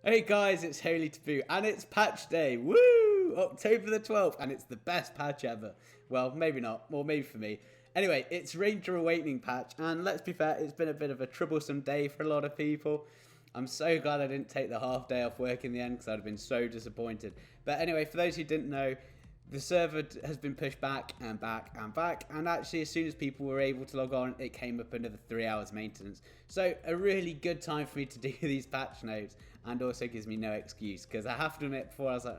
Hey guys, it's Holy Taboo, and it's patch day. Woo! October the 12th, and it's the best patch ever. Well, maybe not, or maybe for me. Anyway, it's Ranger Awakening patch, and let's be fair, it's been a bit of a troublesome day for a lot of people. I'm so glad I didn't take the half day off work in the end, because I'd have been so disappointed. But anyway, for those who didn't know, the server has been pushed back and back and back, and actually as soon as people were able to log on, it came up another 3 hours maintenance. So a really good time for me to do these patch notes, and also gives me no excuse, because I have to admit, before I was like,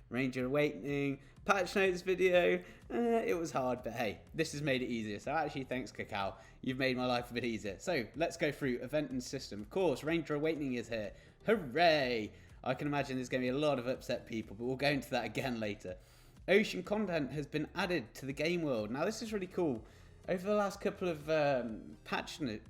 Ranger Awakening, patch notes video, it was hard, but hey, this has made it easier. So actually thanks Cacao, you've made my life a bit easier. So let's go through event and system. Of course, Ranger Awakening is here, hooray! I can imagine there's going to be a lot of upset people, but we'll go into that again later. Ocean content has been added to the game world. Now this is really cool. Over the last couple of patches,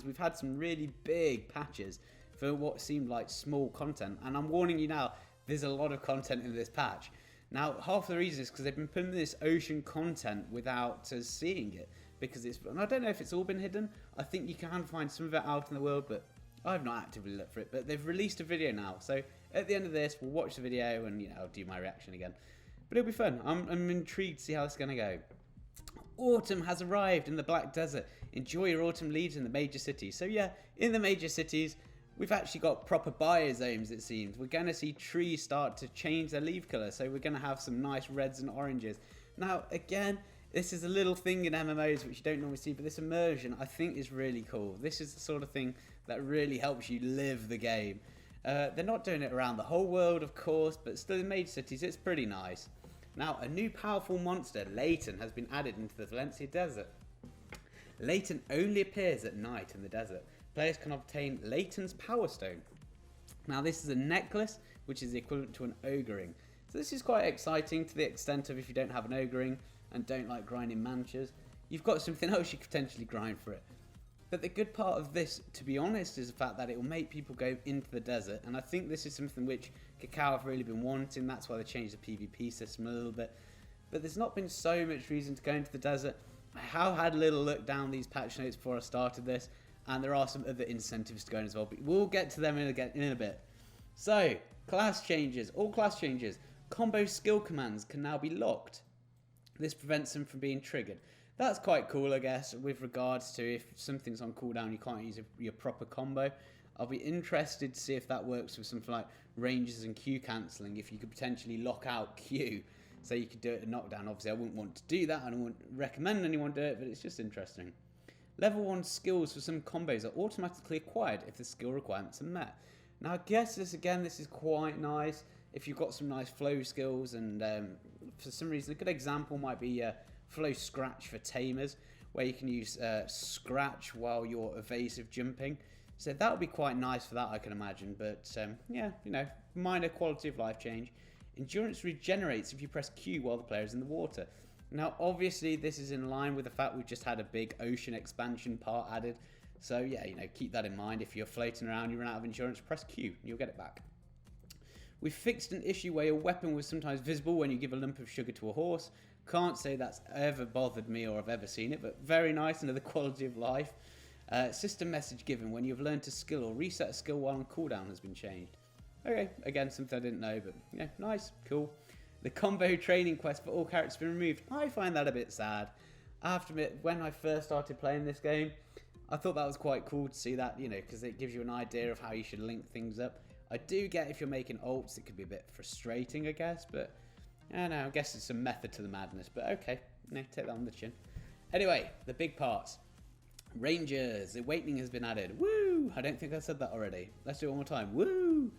we've had some really big patches for what seemed like small content. And I'm warning you now, there's a lot of content in this patch. Now half the reason is because they've been putting this ocean content without us seeing it. Because and I don't know if it's all been hidden. I think you can find some of it out in the world, but I've not actively looked for it. But they've released a video now. So at the end of this, we'll watch the video and I'll do my reaction again. But it'll be fun. I'm intrigued to see how it's going to go. Autumn has arrived in the Black Desert. Enjoy your autumn leaves in the major cities. So yeah, in the major cities, we've actually got proper biozones, it seems. We're going to see trees start to change their leaf colour. So we're going to have some nice reds and oranges. Now, again, this is a little thing in MMOs which you don't normally see, but this immersion I think is really cool. This is the sort of thing that really helps you live the game. They're not doing it around the whole world, of course, but still in major cities, it's pretty nice. Now, a new powerful monster, Layton, has been added into the Valencia Desert. Layton only appears at night in the desert. Players can obtain Layton's Power Stone. Now, this is a necklace, which is equivalent to an ogre ring. So this is quite exciting to the extent of if you don't have an ogre ring and don't like grinding manchas, you've got something else you could potentially grind for it. But the good part of this, to be honest, is the fact that it will make people go into the desert. And I think this is something which Cacao have really been wanting. That's why they changed the PvP system a little bit. But there's not been so much reason to go into the desert. I have had a little look down these patch notes before I started this. And there are some other incentives to go in as well. But we'll get to them in a bit. So, class changes. All class changes. Combo skill commands can now be locked. This prevents them from being triggered. That's quite cool, I guess, with regards to if something's on cooldown, you can't use your proper combo. I'll be interested to see if that works with something like ranges and Q cancelling, if you could potentially lock out Q, so you could do it at knockdown. Obviously, I wouldn't want to do that, and I wouldn't recommend anyone do it, but it's just interesting. Level 1 skills for some combos are automatically acquired if the skill requirements are met. Now, I guess this is quite nice if you've got some nice flow skills, and for some reason, a good example might be Flow Scratch for Tamers, where you can use Scratch while you're evasive jumping. So that would be quite nice for that, I can imagine. But yeah, minor quality of life change. Endurance regenerates if you press Q while the player is in the water. Now, obviously, this is in line with the fact we've just had a big ocean expansion part added. So yeah, keep that in mind. If you're floating around, you run out of endurance, press Q, and you'll get it back. We fixed an issue where your weapon was sometimes visible when you give a lump of sugar to a horse. Can't say that's ever bothered me or I've ever seen it, but very nice, another quality of life. System message given when you've learned a skill or reset a skill while on cooldown has been changed. Okay, again, something I didn't know, but yeah, nice, cool. The combo training quest for all characters has been removed. I find that a bit sad. I have to admit, when I first started playing this game, I thought that was quite cool to see that, because it gives you an idea of how you should link things up. I do get if you're making ults, it could be a bit frustrating, I guess, but I guess it's a method to the madness, but okay, take that on the chin. Anyway, the big parts. Rangers, Awakening has been added. Woo! I don't think I said that already. Let's do it one more time. Woo!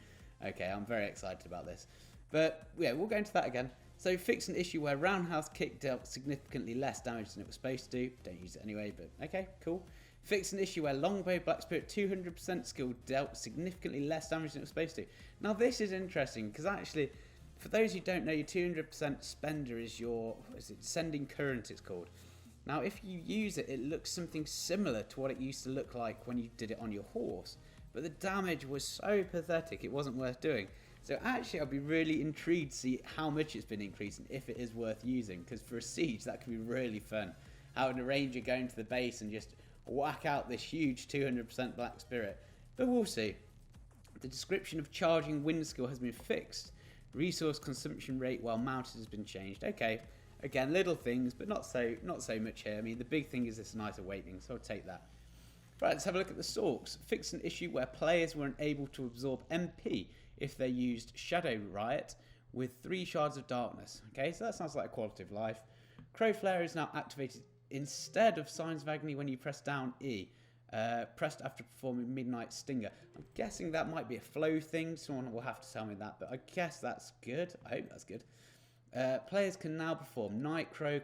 Okay, I'm very excited about this. But yeah, we'll go into that again. So fix an issue where roundhouse kick dealt significantly less damage than it was supposed to do. Don't use it anyway, but okay, cool. Fix an issue where longbow black spirit 200% skill dealt significantly less damage than it was supposed to. Now this is interesting because actually, for those who don't know, your 200% spender is your sending current, it's called. Now if you use it, it looks something similar to what it used to look like when you did it on your horse. But the damage was so pathetic, it wasn't worth doing. So actually, I'll be really intrigued to see how much it's been increasing, if it is worth using. Because for a siege, that could be really fun. Having a ranger go into the base and just whack out this huge 200% black spirit. But we'll see. The description of charging wind skill has been fixed. Resource consumption rate while mounted has been changed. Okay, again, little things, but not so much here. I mean, the big thing is this nice awakening, so I'll take that. Right, let's have a look at the Sorks. Fixed an issue where players weren't able to absorb MP if they used Shadow Riot with 3 Shards of Darkness. Okay, so that sounds like a quality of life. Crow Flare is now activated instead of Signs of Agony when you press down E. Pressed after performing Midnight Stinger. I'm guessing that might be a flow thing. Someone will have to tell me that, but I guess that's good. I hope that's good. Players can now perform Night Crow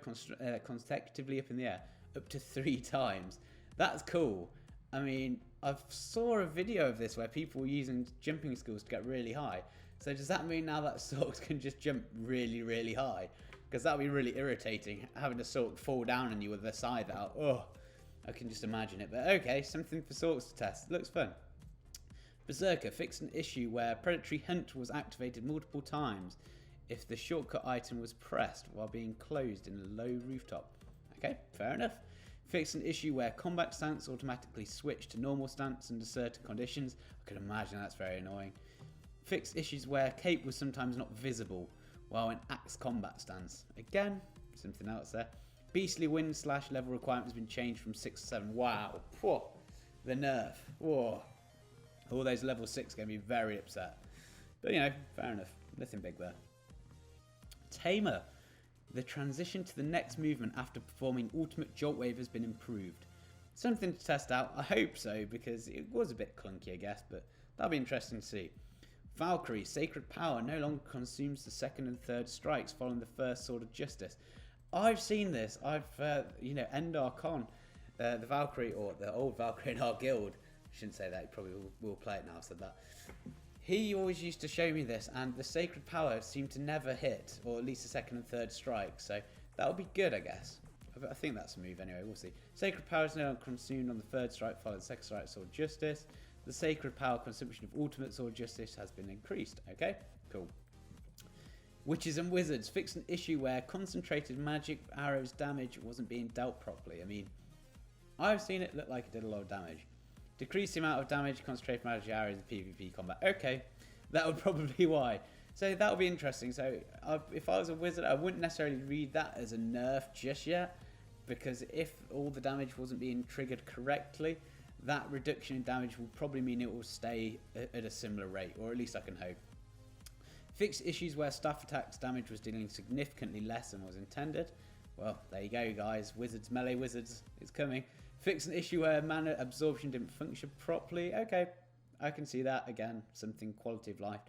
consecutively up in the air up to 3 times. That's cool. I mean, I saw a video of this where people were using jumping skills to get really high. So does that mean now that Sorks can just jump really, really high? Because that would be really irritating, having a Sork fall down on you with their side out. Oh, I can just imagine it. But okay, something for Sorks to test. Looks fun. Berserker fixed an issue where Predatory Hunt was activated multiple times if the shortcut item was pressed while being closed in a low rooftop. Okay, fair enough. Fixed an issue where combat stance automatically switched to normal stance under certain conditions. I can imagine that's very annoying. Fixed issues where cape was sometimes not visible while in axe combat stance. Again, something else there. Beastly wind / level requirement has been changed from 6 to 7. Wow. Whoa. The nerf. Whoa. All those level 6 are going to be very upset. But you know, fair enough. Nothing big there. Tamer. The transition to the next movement after performing Ultimate Jolt Wave has been improved. Something to test out. I hope so, because it was a bit clunky, I guess, but that'll be interesting to see. Valkyrie, Sacred Power no longer consumes the second and third strikes following the first Sword of Justice. I've seen this. End Archon, the Valkyrie, or the old Valkyrie in our guild. I shouldn't say that, he probably will play it now, I said that. He always used to show me this, and the Sacred Power seemed to never hit, or at least the second and third strike, so that would be good, I guess. I think that's a move anyway, we'll see. Sacred Power is now consumed on the third strike, followed the second strike, Sword of Justice. The Sacred Power consumption of Ultimate Sword of Justice has been increased. Okay, cool. Witches and Wizards fixed an issue where concentrated magic arrows damage wasn't being dealt properly. I mean, I've seen it look like it did a lot of damage. Decrease the amount of damage concentrated magic arrows in PvP combat. Okay, that would probably be why. So that would be interesting. So if I was a wizard, I wouldn't necessarily read that as a nerf just yet, because if all the damage wasn't being triggered correctly, that reduction in damage will probably mean it will stay at a similar rate, or at least I can hope. Fixed issues where staff attacks damage was dealing significantly less than was intended. Well, there you go, guys. Wizards, melee wizards, it's coming. Fixed an issue where mana absorption didn't function properly. Okay, I can see that. Again, something quality of life.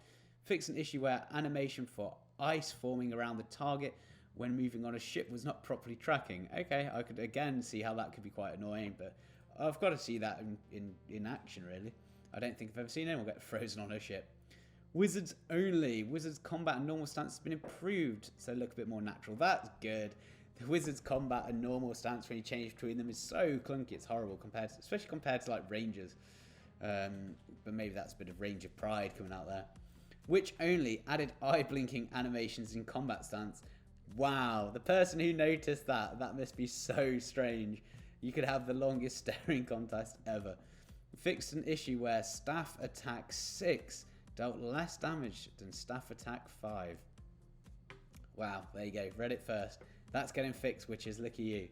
Fixed an issue where animation for ice forming around the target when moving on a ship was not properly tracking. Okay, I could again see how that could be quite annoying, but I've got to see that in action, really. I don't think I've ever seen anyone get frozen on a ship. Wizards only. Wizards combat and normal stance has been improved, so look a bit more natural. That's good. The Wizards combat and normal stance when you change between them is so clunky, it's horrible, especially compared to like Rangers. But maybe that's a bit of Ranger pride coming out there. Witch only added eye blinking animations in combat stance. Wow, the person who noticed that must be so strange. You could have the longest staring contest ever. Fixed an issue where staff attack 6 dealt less damage than staff attack 5. Wow, there you go. Read it first. That's getting fixed, which is look at you.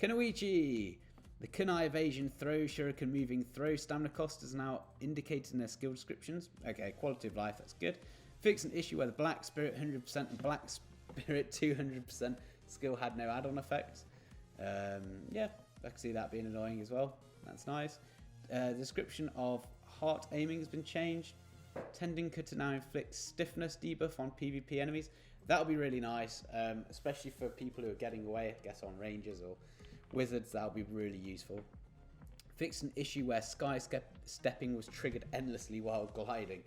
Kunoichi! The kunai evasion throw, shuriken moving throw stamina cost is now indicated in their skill descriptions. Okay, quality of life, that's good. Fix an issue where the black spirit 100% and black spirit 200% skill had no add-on effects. Yeah, I can see that being annoying as well. That's nice. The description of heart aiming has been changed. Tendinka to now inflict stiffness debuff on PvP enemies. That'll be really nice, especially for people who are getting away, I guess, on Rangers or Wizards. That'll be really useful. Fix an issue where sky stepping was triggered endlessly while gliding.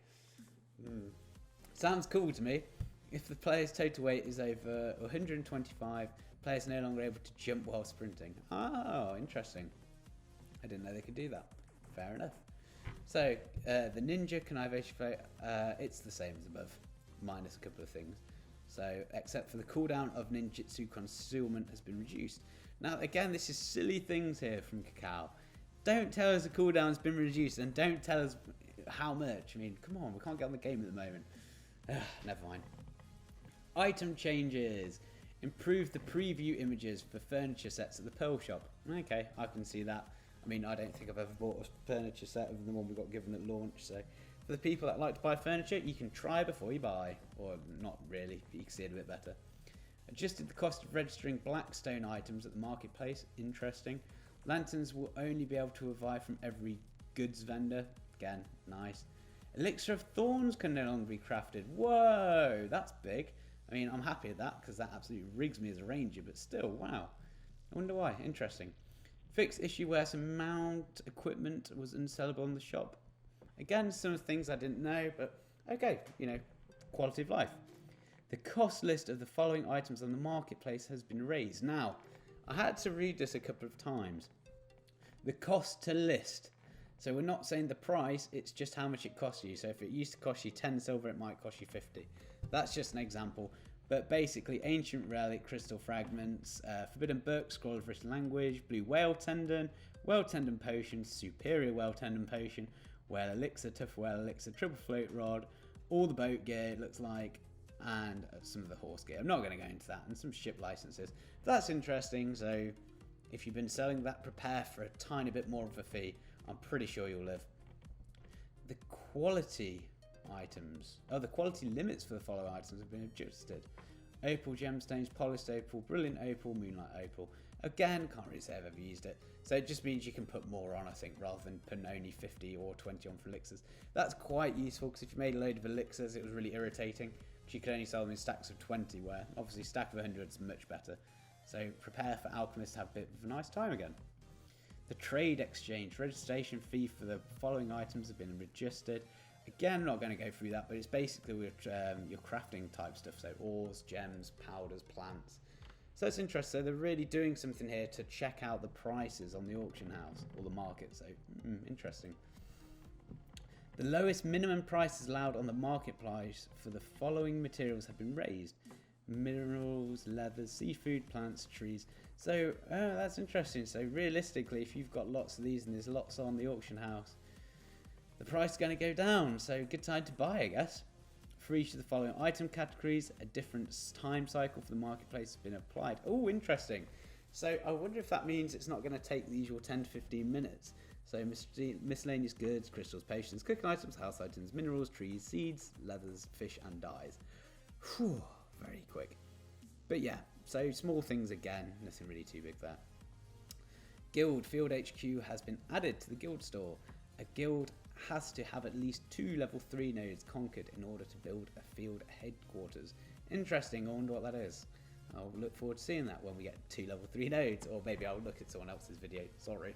Sounds cool to me. If the player's total weight is over 125, players are no longer able to jump while sprinting. Oh, interesting. I didn't know they could do that. Fair enough. So, the ninja connivation flow, it's the same as above, minus a couple of things. So, except for the cooldown of ninjutsu concealment has been reduced. Now, again, this is silly things here from Cacao. Don't tell us the cooldown's been reduced, and don't tell us how much? I mean, come on, we can't get on the game at the moment. Never mind. Item changes. Improve the preview images for furniture sets at the Pearl Shop. Okay, I can see that. I mean, I don't think I've ever bought a furniture set other than the one we got given at launch. So for the people that like to buy furniture, you can try before you buy. Or not really, but you can see it a bit better. Adjusted the cost of registering Blackstone items at the marketplace. Interesting. Lanterns will only be able to arrive from every goods vendor. Again, nice. Elixir of Thorns can no longer be crafted. Whoa, that's big. I mean, I'm happy with that because that absolutely rigs me as a ranger, but still, wow. I wonder why. Interesting. Fixed issue where some mount equipment was unsellable in the shop. Again, some of the things I didn't know, but okay, you know, quality of life. The cost list of the following items on the marketplace has been raised. Now, I had to read this a couple of times. The cost to list. So we're not saying the price, it's just how much it costs you. So if it used to cost you 10 silver, it might cost you 50. That's just an example. But basically, ancient relic, crystal fragments, forbidden book, scroll of written language, blue whale tendon potion, superior whale tendon potion, whale elixir, tough whale elixir, triple float rod, all the boat gear, it looks like, and some of the horse gear. I'm not going to go into that, and some ship licenses. That's interesting. So if you've been selling that, prepare for a tiny bit more of a fee. I'm pretty sure you'll live. The quality items. Oh, the quality limits for the following items have been adjusted. Opal gemstones, polished opal, brilliant opal, moonlight opal. Again, can't really say I've ever used it. So it just means you can put more on, I think, rather than putting only 50 or 20 on for elixirs. That's quite useful because if you made a load of elixirs, it was really irritating. But you could only sell them in stacks of 20, where obviously stack of 100 is much better. So prepare for alchemists to have a bit of a nice time again. The trade exchange. Registration fee for the following items have been adjusted. Again, I'm not going to go through that, but it's basically your crafting type stuff. So ores, gems, powders, plants. So it's interesting. So they're really doing something here to check out the prices on the auction house or the market. So interesting. The lowest minimum prices allowed on the marketplace for the following materials have been raised. Minerals, leathers, seafood, plants, trees. So that's interesting. So realistically, if you've got lots of these and there's lots on the auction house, the price is going to go down. So good time to buy, I guess. For each of the following item categories, a different time cycle for the marketplace has been applied. Oh, interesting. So I wonder if that means it's not going to take the usual 10 to 15 minutes. So miscellaneous goods, crystals, potions, cooking items, house items, minerals, trees, seeds, leathers, fish and dyes. Whew, very quick. But yeah, so small things again, nothing really too big there. Guild Field HQ has been added to the guild store. A guild has to have at least 2 level 3 nodes conquered in order to build a field headquarters. Interesting, I wonder what that is. I'll look forward to seeing that when we get 2 level 3 nodes, or maybe I'll look at someone else's video, sorry.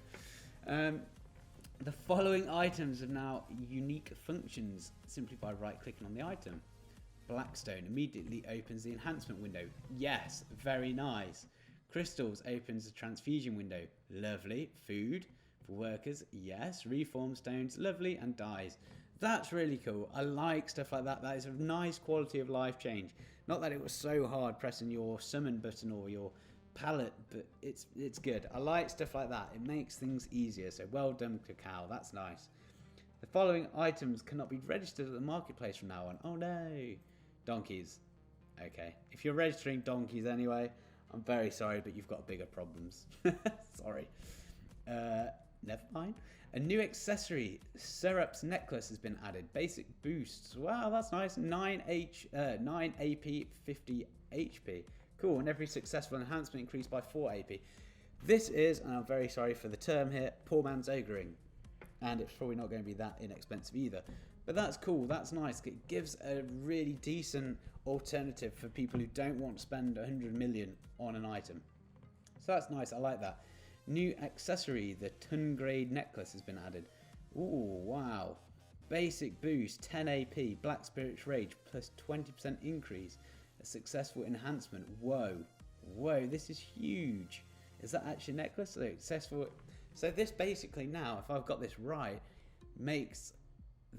The following items have now unique functions simply by right clicking on the item. Blackstone immediately opens the enhancement window. Yes, very nice. Crystals opens the transfusion window. Lovely. Food for workers. Yes. Reform stones. Lovely. And dyes. That's really cool. I like stuff like that. That is a nice quality of life change. Not that it was so hard pressing your summon button or your palette, but it's good. I like stuff like that. It makes things easier. So well done, Cacao. That's nice. The following items cannot be registered at the marketplace from now on. Oh no. Donkeys. Okay. If you're registering donkeys anyway, I'm very sorry, but you've got bigger problems. Sorry. Never mind. A new accessory, Syrup's necklace, has been added. Basic boosts. Wow, that's nice. 9 AP, 50 HP. Cool. And every successful enhancement increased by 4 AP. This is, and I'm very sorry for the term here, poor man's ogring. And it's probably not going to be that inexpensive either. But that's cool. That's nice. It gives a really decent alternative for people who don't want to spend 100 million on an item. So that's nice. I like that. New accessory, the ton grade necklace has been added. Ooh, wow. Basic boost, 10 AP, Black Spirit's Rage, plus 20% increase. A successful enhancement. Whoa. Whoa, this is huge. Is that actually a necklace? So successful. So this basically now, if I've got this right, makes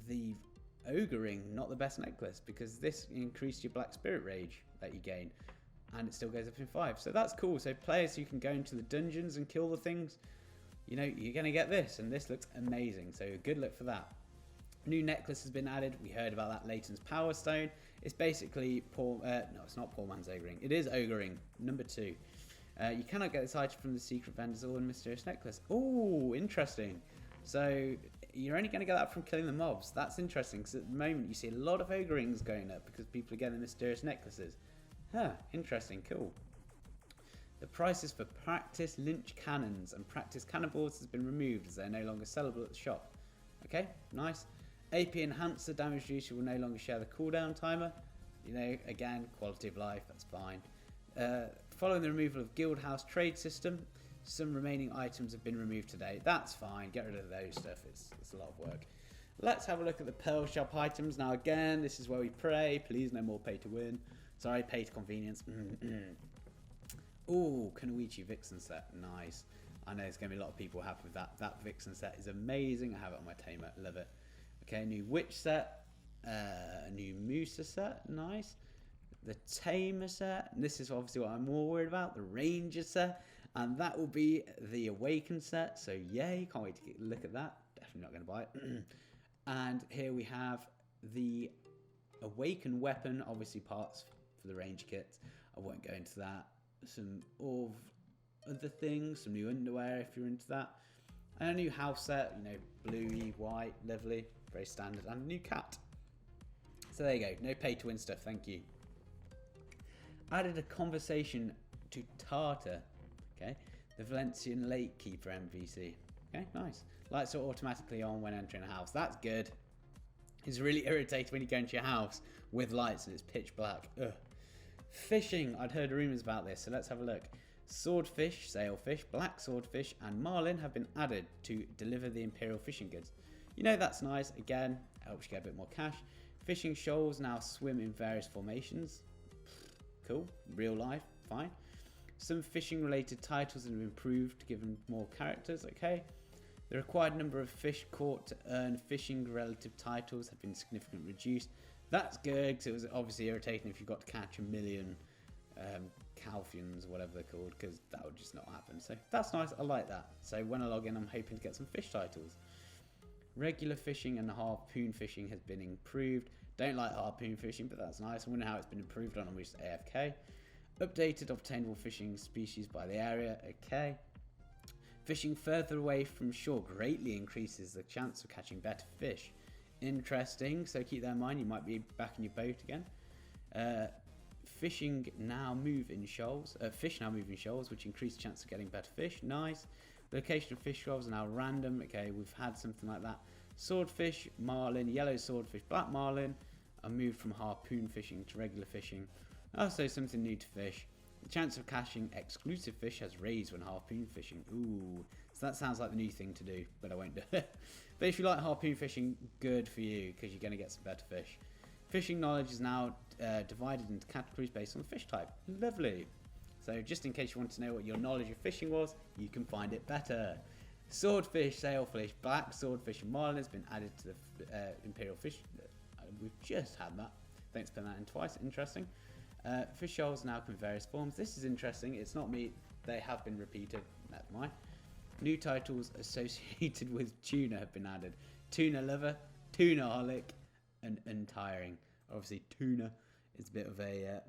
the ogre ring not the best necklace, because this increased your Black Spirit Rage that you gain, and it still goes up in 5. So that's cool. So players who can go into the dungeons and kill the things, you know, you're going to get this, and this looks amazing. So good luck for that. New necklace has been added. We heard about that Leighton's Power Stone. It's basically no, it's not poor man's ogring. It is ogring. Number 2. You cannot get this item from the secret vendors or in mysterious necklace. Oh, interesting. So you're only going to get that from killing the mobs. That's interesting because at the moment you see a lot of ogrings going up because people are getting the mysterious necklaces. Huh, interesting, cool. The prices for practice lynch cannons and practice cannonballs has been removed as they're no longer sellable at the shop. Okay, nice. AP enhancer damage reducer will no longer share the cooldown timer. You know, again, quality of life, that's fine. Following the removal of Guild House trade system, some remaining items have been removed today. That's fine, get rid of those stuff, it's a lot of work. Let's have a look at the Pearl Shop items. Now again, this is where we pray, please no more pay to win. Sorry, pay to convenience. Ooh, Kunoichi Vixen set, nice. I know there's going to be a lot of people happy with that. That Vixen set is amazing. I have it on my tamer, love it. Okay, new Witch set, new Musa set, nice. The Tamer set, and this is obviously what I'm more worried about, the Ranger set, and that will be the Awaken set, so yay, can't wait to look at that. Definitely not going to buy it. And here we have the Awaken weapon, obviously parts for the Ranger kits. I won't go into that. Some of other things, some new underwear if you're into that, and a new house set, you know, bluey, white, lovely, very standard, and a new cat. So there you go, no pay to win stuff, thank you. Added a conversation to Tartar, okay, the Valencian Lake Keeper MVC. Okay, nice. Lights are automatically on when entering a house. That's good. It's really irritating when you go into your house with lights and it's pitch black. Ugh. Fishing, I'd heard rumours about this, so let's have a look. Swordfish, sailfish, black swordfish, and marlin have been added to deliver the Imperial fishing goods. You know, that's nice. Again, helps you get a bit more cash. Fishing shoals now swim in various formations. Cool. Real life, fine. Some fishing related titles have been improved to give them more characters, okay. The required number of fish caught to earn fishing relative titles have been significantly reduced. That's good, because it was obviously irritating if you got to catch 1 million Calfians, whatever they're called, because that would just not happen. So that's nice, I like that. So when I log in, I'm hoping to get some fish titles. Regular fishing and harpoon fishing has been improved. Don't like harpoon fishing, but that's nice. I wonder how it's been improved on. I'm just AFK. Updated obtainable fishing species by the area. Okay. Fishing further away from shore greatly increases the chance of catching better fish. Interesting. So keep that in mind. You might be back in your boat again. Fishing now move in shoals. Fish now move in shoals, which increase the chance of getting better fish. Nice. Location of fish shoals are now random. Okay, we've had something like that. Swordfish, marlin, yellow swordfish, black marlin are moved from harpoon fishing to regular fishing. Also something new to fish. The chance of catching exclusive fish has raised when harpoon fishing. Ooh, so that sounds like the new thing to do, but I won't do it. But if you like harpoon fishing, good for you, because you're going to get some better fish. Fishing knowledge is now divided into categories based on the fish type. Lovely. So just in case you want to know what your knowledge of fishing was, you can find it better. Swordfish, sailfish, black swordfish and marlin has been added to the Imperial fish. We've just had that. Thanks for putting that in twice. Interesting. Fish shoals now come in various forms. This is interesting. It's not me. They have been repeated. Never mind. New titles associated with tuna have been added. Tuna lover, tunaholic, and untiring. Obviously, tuna is a bit of a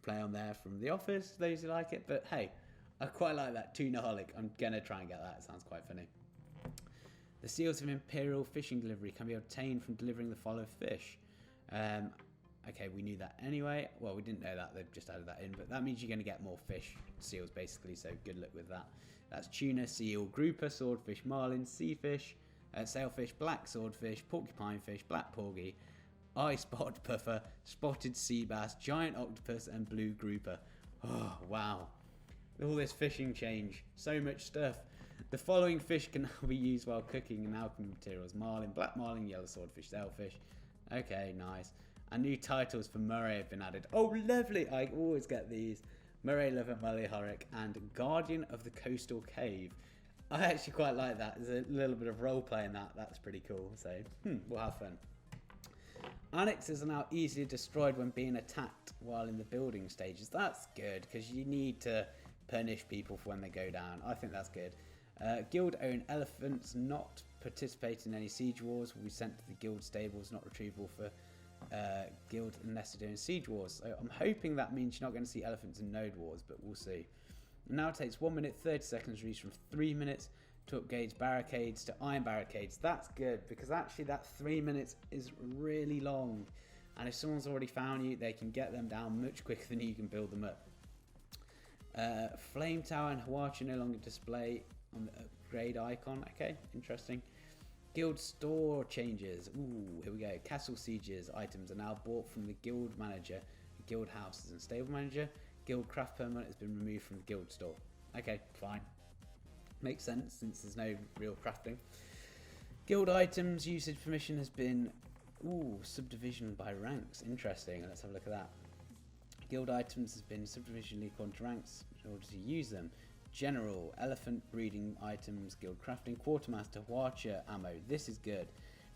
play on there from The Office, those who like it. But hey, I quite like that, tunaholic. I'm going to try and get that. It sounds quite funny. The seals of Imperial fishing delivery can be obtained from delivering the following fish. Okay, we knew that anyway. Well, we didn't know that. They've just added that in. But that means you're going to get more fish seals, basically. So good luck with that. That's tuna, seal, grouper, swordfish, marlin, seafish, sailfish, black swordfish, porcupine fish, black porgy, eye spot puffer, spotted sea bass, giant octopus, and blue grouper. Oh, wow. All this fishing change. So much stuff. The following fish can now be used while cooking in alchemy materials. Marlin, black marlin, yellow swordfish, sailfish. Okay, nice. And new titles for Murray have been added. Oh, lovely. I always get these. Murray Lover, Mully Horrick, and Guardian of the Coastal Cave. I actually quite like that. There's a little bit of role play in that. That's pretty cool. So, we'll have fun. Annexes are now easily destroyed when being attacked while in the building stages. That's good, because you need to punish people for when they go down. I think that's good. Guild-owned elephants not participate in any siege wars will be sent to the guild stables, not retrievable for guild unless they're doing siege wars. So I'm hoping that means you're not going to see elephants in node wars, but we'll see. And now it takes 1 minute 30 seconds, reach from 3 minutes to upgrade barricades to iron barricades. That's good, because actually that 3 minutes is really long, and if someone's already found you, they can get them down much quicker than you can build them up. Flame Tower and Hawachi no longer display on the upgrade icon. Okay, interesting. Guild store changes. Ooh, here we go. Castle sieges items are now bought from the guild manager, guild houses and stable manager. Guild craft permanent has been removed from the guild store. Okay, fine. Makes sense since there's no real crafting. Guild items usage permission has been subdivision by ranks. Interesting. Let's have a look at that. Guild items has been subdivisionally according to ranks in order to use them. General, elephant breeding items, guild crafting, quartermaster, watcher, ammo. This is good.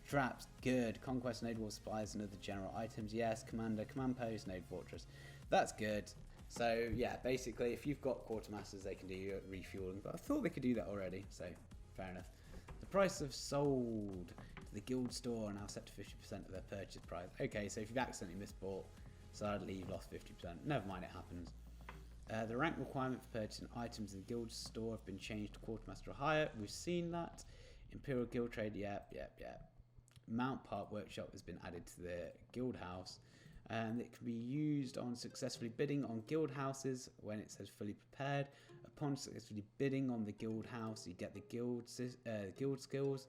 Traps, good. Conquest, node wall supplies and other general items. Yes. Commander, command post, node fortress. That's good. So yeah, basically if you've got quartermasters, they can do refueling, but I thought they could do that already, so fair enough. The price of sold to the guild store are now set to 50% of their purchase price. Okay, so if you've accidentally misbought, sadly you've lost 50%. Never mind, it happens. The rank requirement for purchasing items in the guild store have been changed to quartermaster or higher. We've seen that. Imperial guild trade, yep. Mount Park workshop has been added to the guild house, and it can be used on successfully bidding on guild houses when it says fully prepared. Upon successfully bidding on the guild house, you get the guild skills,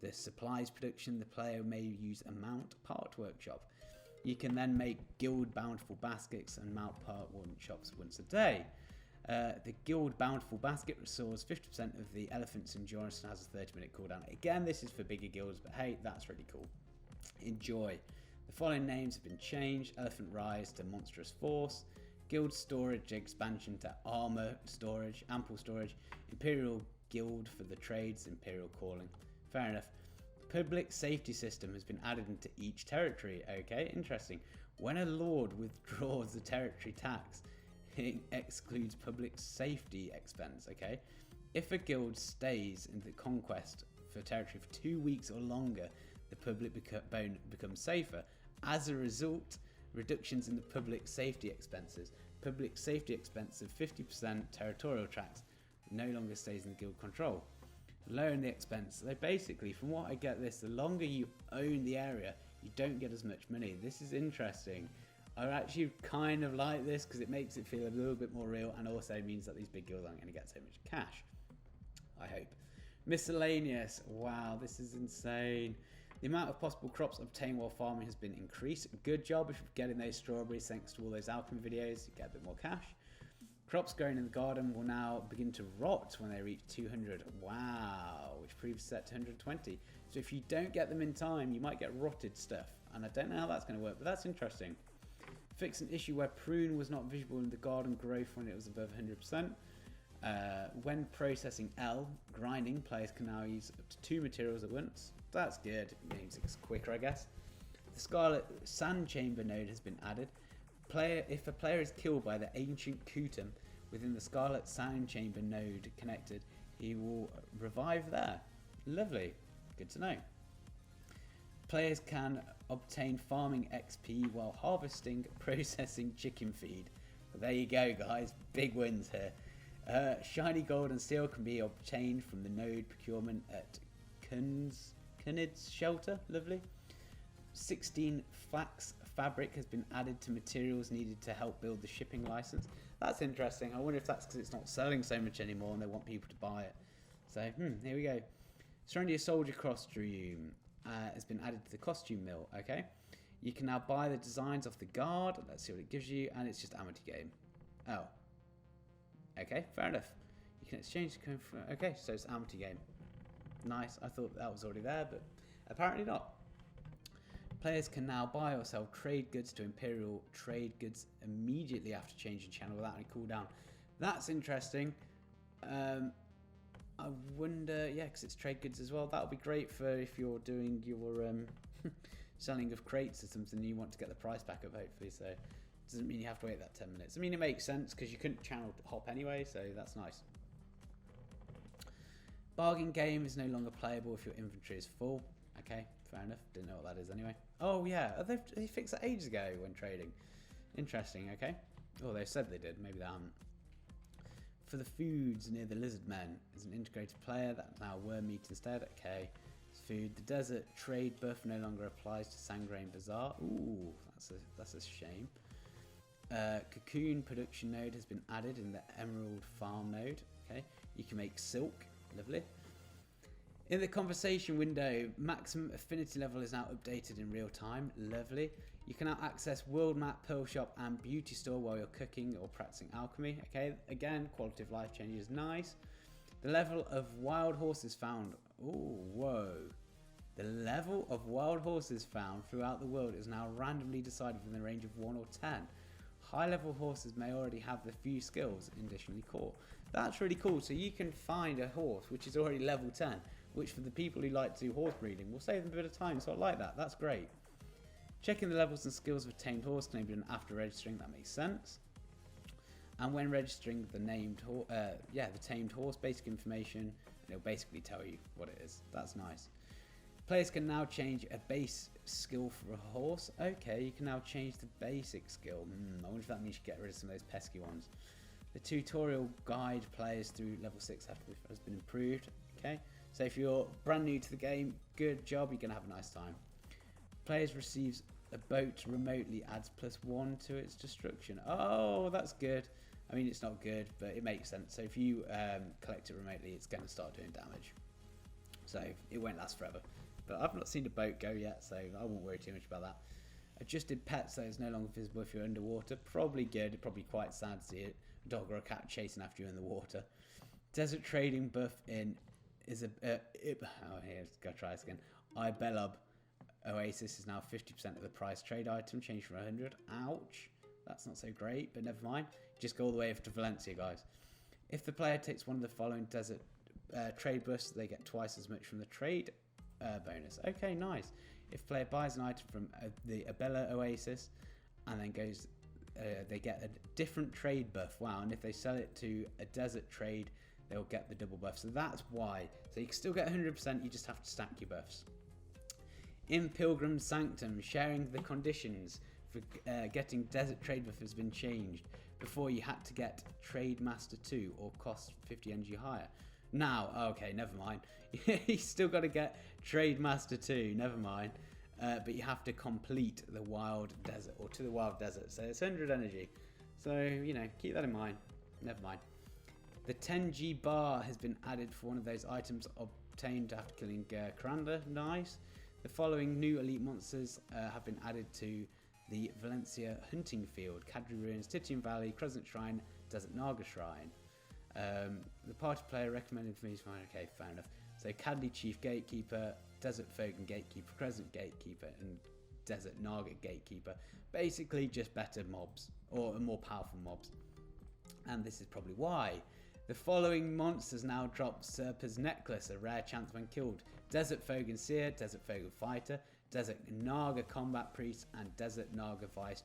the supplies production. The player may use a Mount Park workshop. You can then make guild bountiful baskets and Mount Park workshops once a day. The guild bountiful basket restores 50% of the elephant's endurance and has a 30-minute cooldown. Again, this is for bigger guilds, but hey, that's really cool. Enjoy. The following names have been changed: Elephant Rise to Monstrous Force, Guild Storage expansion to Armor Storage, Ample Storage, Imperial Guild for the trades, Imperial Calling. Fair enough. Public safety system has been added into each territory. Okay, interesting. When a lord withdraws the territory tax, it excludes public safety expense. Okay, if a guild stays in the conquest for territory for 2 weeks or longer, the public becomes safer. As a result, reductions in the public safety expenses. Public safety expense of 50% territorial tax no longer stays in guild control. Lowering the expense. So basically, from what I get this, the longer you own the area, you don't get as much money. This is interesting. I actually kind of like this because it makes it feel a little bit more real, and also means that these big guilds aren't going to get so much cash. I hope. Miscellaneous. Wow, this is insane. The amount of possible crops obtained while farming has been increased. Good job if you're getting those strawberries thanks to all those alchemy videos. You get a bit more cash. Crops grown in the garden will now begin to rot when they reach 200. Wow, which previously set to 120. So if you don't get them in time, you might get rotted stuff. And I don't know how that's going to work, but that's interesting. Fix an issue where prune was not visible in the garden growth when it was above 100%. When processing L, grinding, players can now use up to 2 materials at once. That's good. It means it's quicker, I guess. The Scarlet Sand Chamber node has been added. If a player is killed by the Ancient Kutum within the Scarlet Sand Chamber node connected, he will revive there. Lovely. Good to know. Players can obtain farming XP while harvesting, processing chicken feed. Well, there you go, guys. Big wins here. Shiny gold and steel can be obtained from the node procurement at Kunid's shelter. Lovely. 16 flax fabric has been added to materials needed to help build the shipping license. That's interesting. I wonder if that's because it's not selling so much anymore and they want people to buy it. So, here we go. Surrounding a soldier costume has been added to the costume mill. Okay. You can now buy the designs off the guard. Let's see what it gives you. And it's just Amity game. Oh. Okay, fair enough. You can exchange the code for... Okay, so it's Amity game. Nice. I thought that was already there, but apparently not. Players can now buy or sell trade goods to Imperial trade goods immediately after changing channel without any cooldown. That's interesting. I wonder... Yeah, because it's trade goods as well. That'll be great for if you're doing your selling of crates or something and you want to get the price back up, hopefully. So... doesn't mean you have to wait that 10 minutes. I mean, it makes sense because you couldn't channel hop anyway, so that's nice. Bargain game is no longer playable if your inventory is full. Okay, fair enough. Didn't know what that is anyway. Oh yeah, they fixed that ages ago when trading. Interesting, okay. Oh, they said they did. Maybe they haven't. For the foods near the lizard men is an integrated player that's now worm meat instead. Okay. Food. The desert trade buff no longer applies to Sangrain Bazaar. Ooh, that's a shame. Cocoon production node has been added in the Emerald Farm node. Okay, you can make silk. Lovely. In the conversation window, maximum affinity level is now updated in real time. Lovely. You can now access world map, pearl shop, and beauty store while you're cooking or practicing alchemy. Okay, again, quality of life changes. Nice. The level of wild horses found. Oh, whoa. The level of wild horses found throughout the world is now randomly decided within the range of 1 or 10. High level horses may already have the few skills additionally core. That's really cool. So you can find a horse which is already level 10, which for the people who like to do horse breeding will save them a bit of time. So I like that. That's great. Checking the levels and skills of a tamed horse can be done after registering. That makes sense. And when registering the tamed horse, basic information, it'll basically tell you what it is. That's nice. Players can now change a base skill for a horse. Okay, you can now change the basic skill. I wonder if that means you get rid of some of those pesky ones. The tutorial guide players through level 6 has been improved. Okay, so if you're brand new to the game, good job, you're going to have a nice time. Players receives a boat remotely adds +1 to its destruction. Oh, that's good. I mean, it's not good, but it makes sense. So if you collect it remotely, it's going to start doing damage. So it won't last forever. But I've not seen a boat go yet, so I won't worry too much about that. Adjusted pets, so it's no longer visible if you're underwater. Probably good. Probably quite sad to see a dog or a cat chasing after you in the water. Desert trading buff in is gotta try this again. Ibelub Oasis is now 50% of the price trade item, changed from 100. Ouch. That's not so great, but never mind. Just go all the way over to Valencia, guys. If the player takes one of the following desert trade buffs, they get twice as much from the trade bonus. Okay, nice. If player buys an item from the Abella Oasis and then goes, they get a different trade buff. Wow, and if they sell it to a desert trade, they'll get the double buff. So that's why. So you can still get 100%, you just have to stack your buffs. In Pilgrim Sanctum, sharing the conditions for getting desert trade buff has been changed. Before you had to get Trade Master 2 or cost 50 energy higher. Now, okay, never mind. You still got to get Trade Master 2, never mind. But you have to complete the Wild Desert, or to the Wild Desert. So it's 100 energy. So, you know, keep that in mind. Never mind. The 10G bar has been added for one of those items obtained after killing Karanda. Nice. The following new elite monsters have been added to the Valencia Hunting Field, Cadry Ruins, Titian Valley, Crescent Shrine, Desert Naga Shrine. The party player recommended for me to find. Okay, fair enough. So Cadley Chief Gatekeeper, Desert Fogan Gatekeeper, Crescent Gatekeeper, and Desert Naga Gatekeeper. Basically just better mobs, or more powerful mobs. And this is probably why. The following monsters now drop Serpa's Necklace, a rare chance when killed. Desert Fogan Seer, Desert Fogan Fighter, Desert Naga Combat Priest, and Desert Naga Vice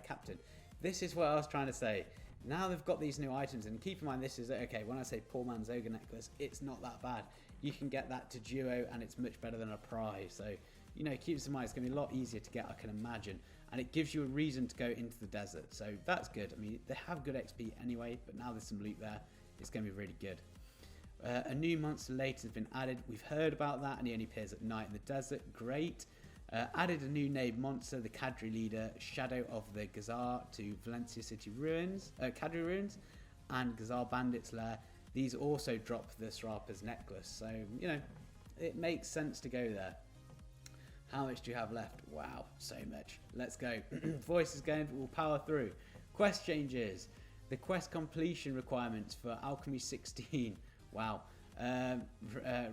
Captain. This is what I was trying to say. Now they've got these new items, and keep in mind this is, okay, when I say poor man's ogre necklace, it's not that bad. You can get that to duo, and it's much better than a prize. So, you know, keep this in mind, it's going to be a lot easier to get, I can imagine. And it gives you a reason to go into the desert. So that's good. I mean, they have good XP anyway, but now there's some loot there. It's going to be really good. A new monster later has been added. We've heard about that, and he only appears at night in the desert. Great. Added a new named monster, the Cadry leader, Shadow of the Gazar, to Valencia City Ruins, Cadry Ruins, and Gazar Bandits Lair. These also drop the Srapa's Necklace, so, you know, it makes sense to go there. How much do you have left? Wow, so much. Let's go. Voice is going, but we'll power through. Quest changes. The quest completion requirements for Alchemy 16. Wow.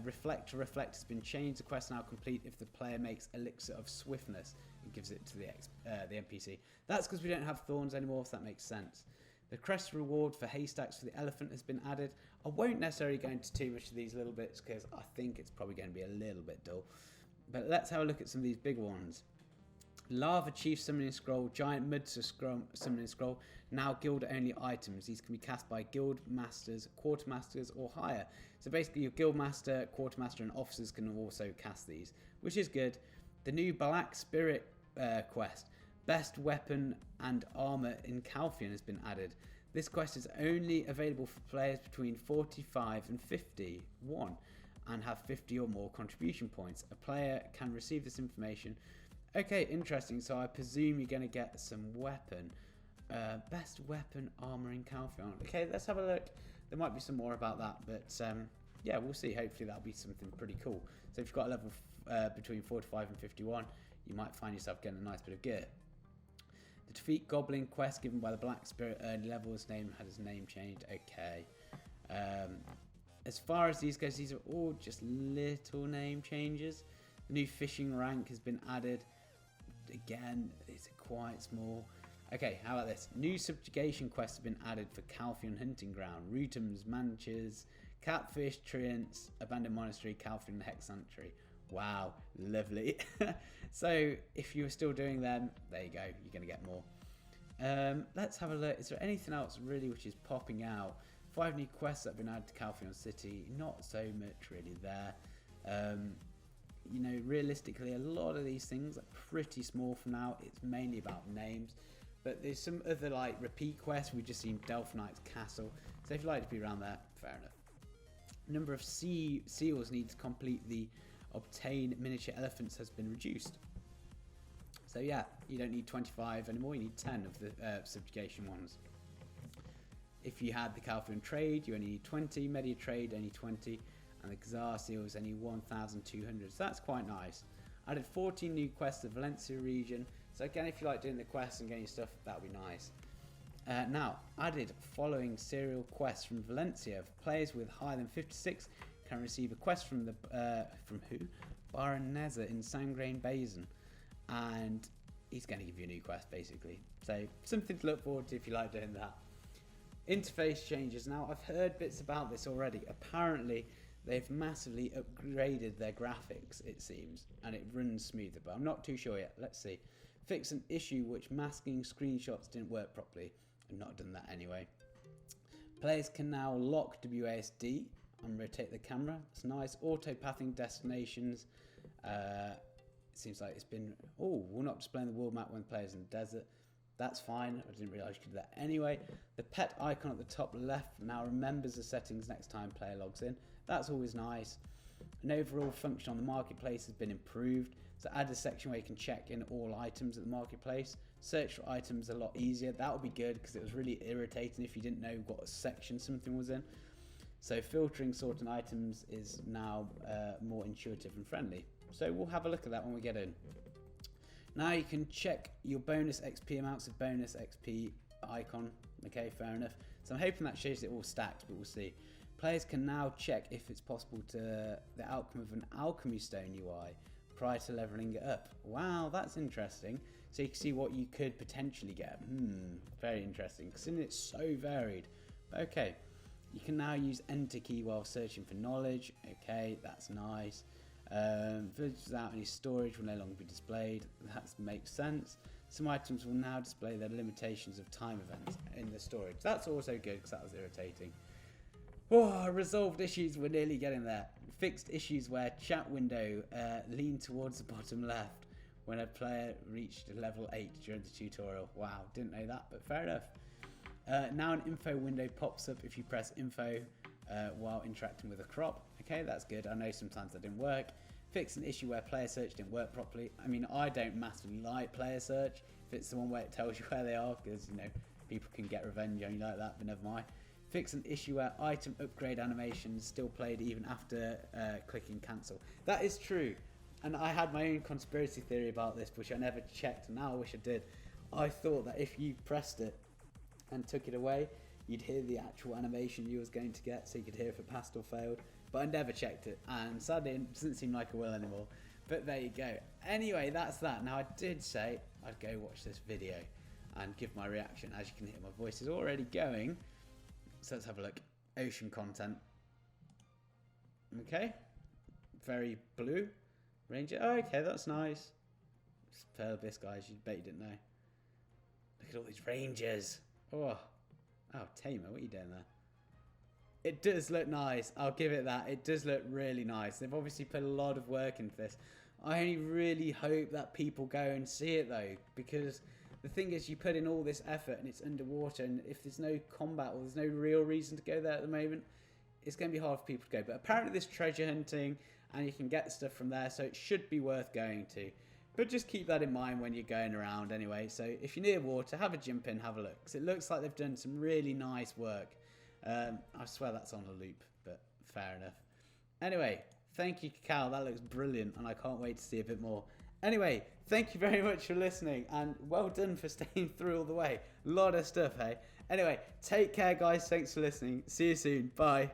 Reflect to Reflect has been changed. The quest now complete if the player makes Elixir of Swiftness and gives it to the NPC. That's because we don't have thorns anymore, if that makes sense. The crest reward for haystacks for the elephant has been added. I won't necessarily go into too much of these little bits because I think it's probably going to be a little bit dull. But let's have a look at some of these big ones. Lava Chief Summoning Scroll, Giant Mudsa Summoning Scroll, now guild only items. These can be cast by guild masters, quartermasters, or higher. So basically your guildmaster, quartermaster and officers can also cast these, which is good. The new Black Spirit quest, best weapon and armor in Calphion, has been added. This quest is only available for players between 45 and 51 and have 50 or more contribution points. A player can receive this information. Okay, interesting. So I presume you're going to get some weapon. Best weapon armor in Calphion. Okay, let's have a look. There might be some more about that, but yeah, we'll see. Hopefully that'll be something pretty cool. So if you've got a level between 45 and 51, you might find yourself getting a nice bit of gear. The Defeat Goblin quest given by the Black Spirit early levels had his name changed. Okay. As far as these goes, these are all just little name changes. The new fishing rank has been added. Again, it's quite small. Okay, how about this? New subjugation quests have been added for Calphion Hunting Ground, Rutums, Manches, Catfish, Treants, Abandoned Monastery, Calphion Hex Sanctuary. Wow, lovely. So if you're still doing them, there you go, you're going to get more. Let's have a look. Is there anything else really which is popping out? 5 new quests that have been added to Calphion City. Not so much really there. You know, realistically, a lot of these things are pretty small for now. It's mainly about names. But there's some other like repeat quests. We've just seen Delph Knight's Castle. So if you like to be around there, fair enough. Number of seals needs to complete the obtain miniature elephants has been reduced. So yeah, you don't need 25 anymore. You need 10 of the subjugation ones. If you had the Calphion trade, you only need 20. Media trade only 20. And the Xar seals only 1,200. So that's quite nice. Added 14 new quests to the Valencia region. So again, if you like doing the quests and getting stuff, that would be nice. Now, added following serial quests from Valencia. Players with higher than 56 can receive a quest from the from who? Baronessa in Sangrain Basin, and he's going to give you a new quest basically. So something to look forward to if you like doing that. Interface changes. Now, I've heard bits about this already. Apparently, they've massively upgraded their graphics, it seems, and it runs smoother, but I'm not too sure yet. Let's see. Fix an issue which masking screenshots didn't work properly. I've not done that anyway. Players can now lock WASD and rotate the camera. It's nice. Auto-pathing destinations. It seems like it's been... Oh, we're not displaying the world map when players in the desert. That's fine. I didn't realise you could do that anyway. The pet icon at the top left now remembers the settings next time player logs in. That's always nice. An overall function on the marketplace has been improved. So add a section where you can check in all items at the marketplace. Search for items a lot easier. That would be good because it was really irritating if you didn't know what section something was in. So filtering, sorting items is now more intuitive and friendly. So we'll have a look at that when we get in. Now you can check your bonus XP amounts of bonus XP icon. Okay, fair enough. So I'm hoping that shows it all stacked, but we'll see. Players can now check if it's possible to the outcome of an alchemy stone UI prior to leveling it up. Wow, that's interesting. So you can see what you could potentially get. Very interesting, because it's so varied. But okay, you can now use enter key while searching for knowledge. Okay, that's nice. Villages without any storage will no longer be displayed. That makes sense. Some items will now display their limitations of time events in the storage. That's also good because that was irritating. Oh, resolved issues, we're nearly getting there. Fixed issues where chat window leaned towards the bottom left when a player reached level 8 during the tutorial. Wow, didn't know that, but fair enough. Now an info window pops up if you press info while interacting with a crop. Okay, that's good. I know sometimes that didn't work. Fix an issue where player search didn't work properly. I mean, I don't massively like player search if it's the one where it tells you where they are, because, you know, people can get revenge on you like that, but never mind. Fix an issue where item upgrade animations still played even after clicking cancel. That is true. And I had my own conspiracy theory about this, which I never checked. Now I wish I did. I thought that if you pressed it and took it away, you'd hear the actual animation you was going to get, so you could hear if it passed or failed. But I never checked it, and sadly it doesn't seem like I will anymore. But there you go. Anyway, that's that. Now I did say I'd go watch this video and give my reaction. As you can hear, my voice is already going. So let's have a look. Ocean content. Okay. Very blue. Ranger. Oh, okay, that's nice. Pearl Abyss, guys. You bet you didn't know. Look at all these rangers. Oh, Tamer, what are you doing there? It does look nice. I'll give it that. It does look really nice. They've obviously put a lot of work into this. I only really hope that people go and see it though, because the thing is, you put in all this effort and it's underwater, and if there's no combat or there's no real reason to go there at the moment, it's going to be hard for people to go. But apparently there's treasure hunting and you can get stuff from there, so it should be worth going to. But just keep that in mind when you're going around anyway. So if you're near water, have a jump in, have a look, because it looks like they've done some really nice work. I swear that's on a loop, but fair enough. Anyway, thank you, Cacao. That looks brilliant, and I can't wait to see a bit more. Anyway, thank you very much for listening, and well done for staying through all the way. A lot of stuff, hey? Anyway, take care, guys. Thanks for listening. See you soon. Bye.